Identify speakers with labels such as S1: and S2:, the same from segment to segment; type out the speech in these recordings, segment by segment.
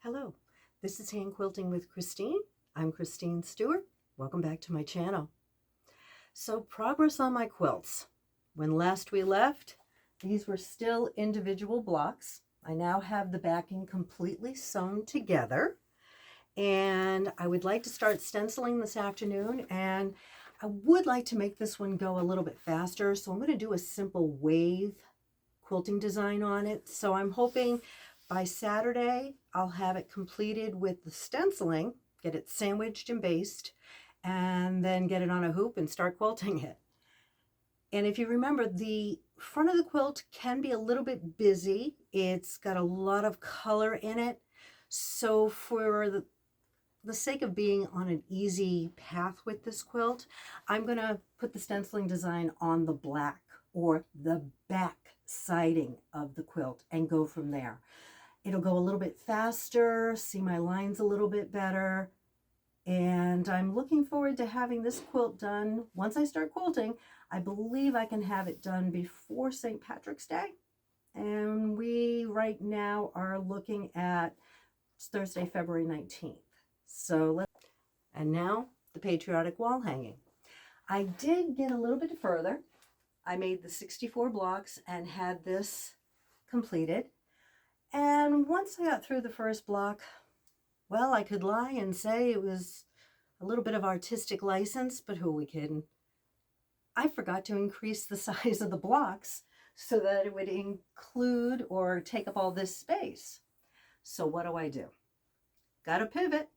S1: Hello, this is Hand Quilting with Christine. I'm Christine Stewart. Welcome back to my channel. So progress on my quilts. When last we left, these were still individual blocks. I now have the backing completely sewn together, and I would like to start stenciling this afternoon, and I would like to make this one go a little bit faster, so I'm going to do a simple wave quilting design on it. So I'm hoping by Saturday, I'll have it completed with the stenciling, get it sandwiched and based, and then get it on a hoop and start quilting it. And if you remember, the front of the quilt can be a little bit busy. It's got a lot of color in it. So for the sake of being on an easy path with this quilt, I'm going to put the stenciling design on the black or the back siding of the quilt and go from there. It'll go a little bit faster, see my lines a little bit better, and I'm looking forward to having this quilt done. Once I start quilting, I believe I can have it done before St. Patrick's Day, and we right now are looking at Thursday, February 19th. And now the patriotic wall hanging. I did get a little bit further. I made the 64 blocks and had this completed. And once I got through the first block, well, I could lie and say it was a little bit of artistic license, but who are we kidding? I forgot to increase the size of the blocks so that it would include or take up all this space. So what do? Got to pivot.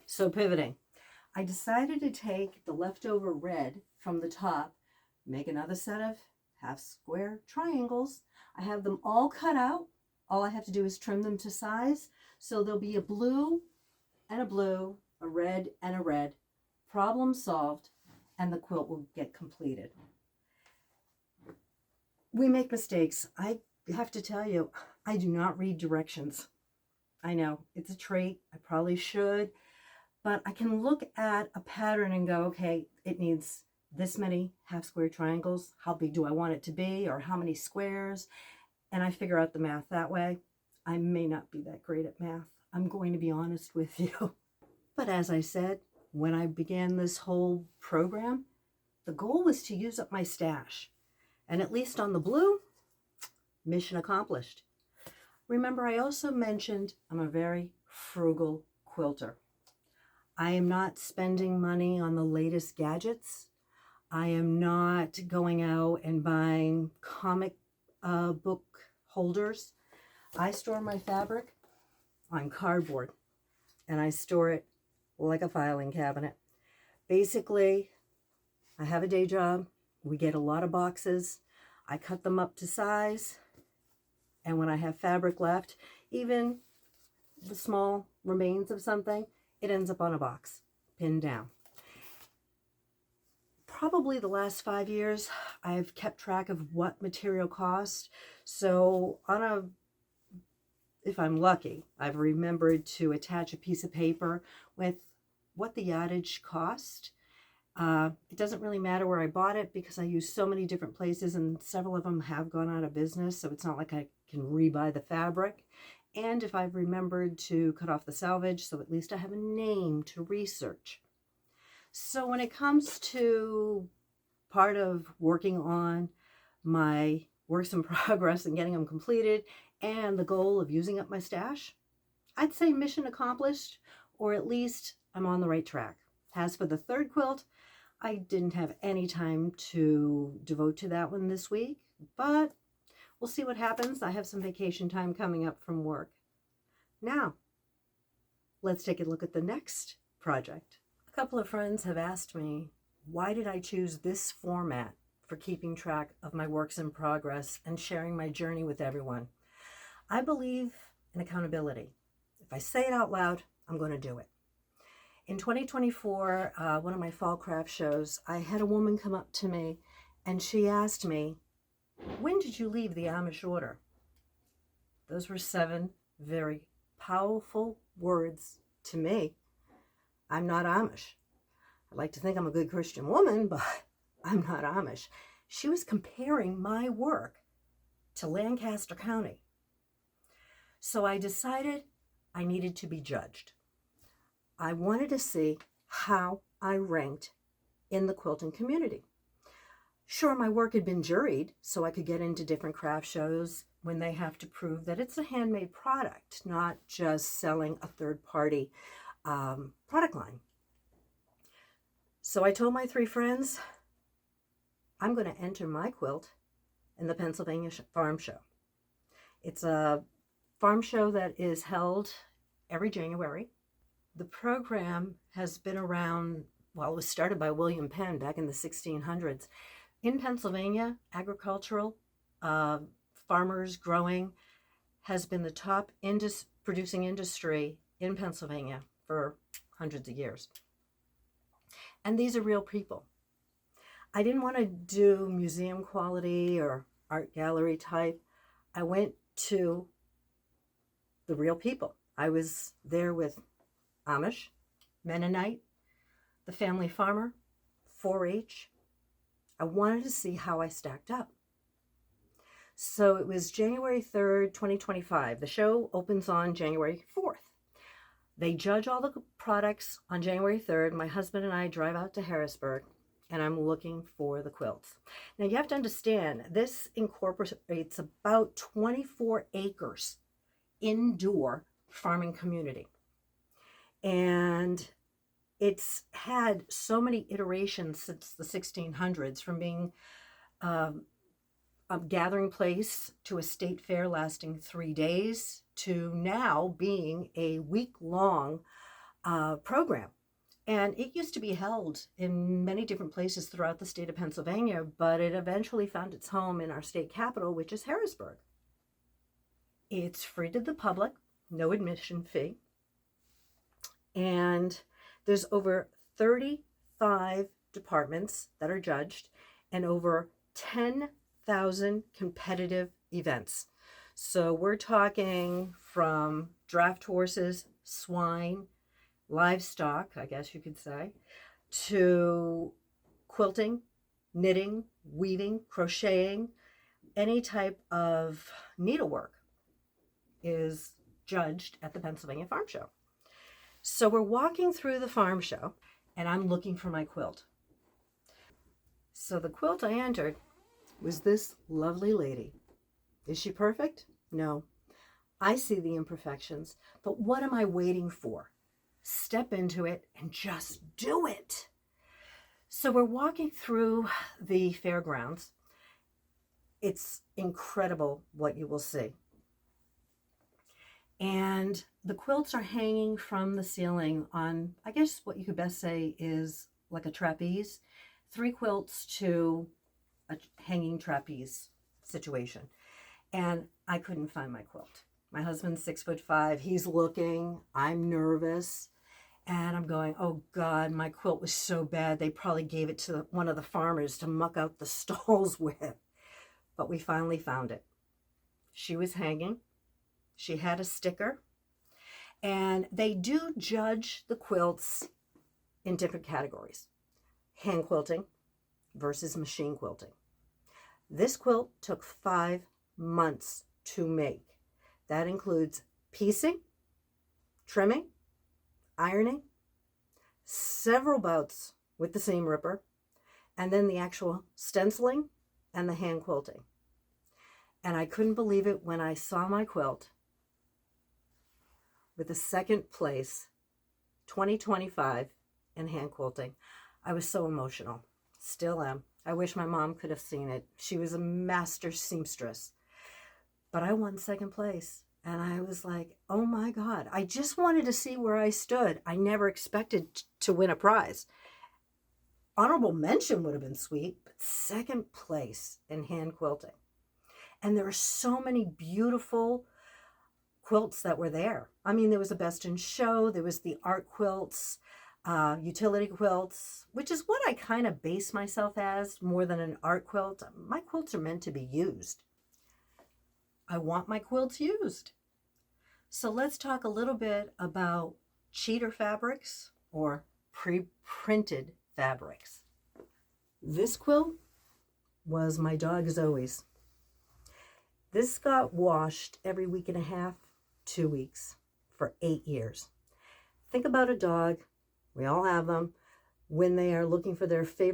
S1: So pivoting, I decided to take the leftover red from the top, make another set of half square triangles. I have them all cut out. All I have to do is trim them to size. So there'll be a blue and a blue, a red and a red. Problem solved, and the quilt will get completed. We make mistakes. I have to tell you, I do not read directions. I know it's a trait. I probably should, but I can look at a pattern and go, okay, it needs this many half square triangles. How big do I want it to be, or how many squares? And I figure out the math that way. I may not be that great at math. I'm going to be honest with you. But as I said, when I began this whole program, the goal was to use up my stash. And at least on the blue, mission accomplished. Remember, I also mentioned I'm a very frugal quilter. I am not spending money on the latest gadgets. I am not going out and buying comic book holders. I store my fabric on cardboard, and I store it like a filing cabinet. Basically, I have a day job. We get a lot of boxes. I cut them up to size, and when I have fabric left, even the small remains of something, it ends up on a box, pinned down. Probably the last 5 years, I've kept track of what material cost. So if I'm lucky, I've remembered to attach a piece of paper with what the yardage cost. It doesn't really matter where I bought it because I use so many different places, and several of them have gone out of business. So it's not like I can rebuy the fabric. And if I've remembered to cut off the salvage, so at least I have a name to research. So when it comes to part of working on my works in progress and getting them completed and the goal of using up my stash, I'd say mission accomplished, or at least I'm on the right track. As for the third quilt, I didn't have any time to devote to that one this week, but we'll see what happens. I have some vacation time coming up from work. Now, let's take a look at the next project. A couple of friends have asked me, why did I choose this format for keeping track of my works in progress and sharing my journey with everyone? I believe in accountability. If I say it out loud, I'm going to do it. In 2024, one of my fall craft shows, I had a woman come up to me and she asked me, when did you leave the Amish order? Those were 7 very powerful words to me. I'm not Amish. I'd like to think I'm a good Christian woman, but I'm not Amish. She was comparing my work to Lancaster County. So I decided I needed to be judged. I wanted to see how I ranked in the quilting community. Sure, my work had been juried, so I could get into different craft shows when they have to prove that it's a handmade product, not just selling a third-party product line. So I told my 3 friends, I'm going to enter my quilt in the Pennsylvania Farm Show. It's a farm show that is held every January. The program has been around, well, it was started by William Penn back in the 1600s. In Pennsylvania, agricultural, farmers growing has been the top producing industry in Pennsylvania for hundreds of years. And these are real people. I didn't want to do museum quality or art gallery type. I went to the real people. I was there with Amish, Mennonite, the family farmer, 4-H. I wanted to see how I stacked up. So it was January 3rd, 2025. The show opens on January 4th. They judge all the products on January 3rd. My husband and I drive out to Harrisburg, and I'm looking for the quilts. Now you have to understand, this incorporates about 24 acres indoor farming community. And it's had so many iterations since the 1600s, from being a gathering place to a state fair lasting 3 days to now being a week-long program. And it used to be held in many different places throughout the state of Pennsylvania, but it eventually found its home in our state capital, which is Harrisburg. It's free to the public, no admission fee. And there's over 35 departments that are judged and over 10,000 competitive events. So we're talking from draft horses, swine, livestock, I guess you could say, to quilting, knitting, weaving, crocheting, any type of needlework is judged at the Pennsylvania Farm Show. So we're walking through the farm show, and I'm looking for my quilt. So the quilt I entered was this lovely lady. Is she perfect? No. I see the imperfections, but what am I waiting for? Step into it and just do it. So we're walking through the fairgrounds. It's incredible what you will see. And the quilts are hanging from the ceiling on, I guess what you could best say is like a trapeze. 3 quilts to a hanging trapeze situation. And I couldn't find my quilt. My husband's 6'5". He's looking. I'm nervous. And I'm going, oh God, my quilt was so bad. They probably gave it to one of the farmers to muck out the stalls with. But we finally found it. She was hanging. She had a sticker. And they do judge the quilts in different categories. Hand quilting versus machine quilting. This quilt took 5 months to make. That includes piecing, trimming, ironing, several bouts with the seam ripper, and then the actual stenciling and the hand quilting. And I couldn't believe it when I saw my quilt with a second place, 2025 in hand quilting. I was so emotional. Still am. I wish my mom could have seen it. She was a master seamstress. But I won second place. And I was like, oh my God. I just wanted to see where I stood. I never expected to win a prize. Honorable mention would have been sweet, but second place in hand quilting. And there are so many beautiful quilts that were there. I mean, there was a best in show, there was the art quilts, utility quilts, which is what I kind of base myself as more than an art quilt. My quilts are meant to be used. I want my quilts used. So let's talk a little bit about cheater fabrics or pre-printed fabrics. This quilt was my dog Zoe's. This got washed every week and a half 2 weeks for 8 years. Think about a dog, we all have them, when they are looking for their favorite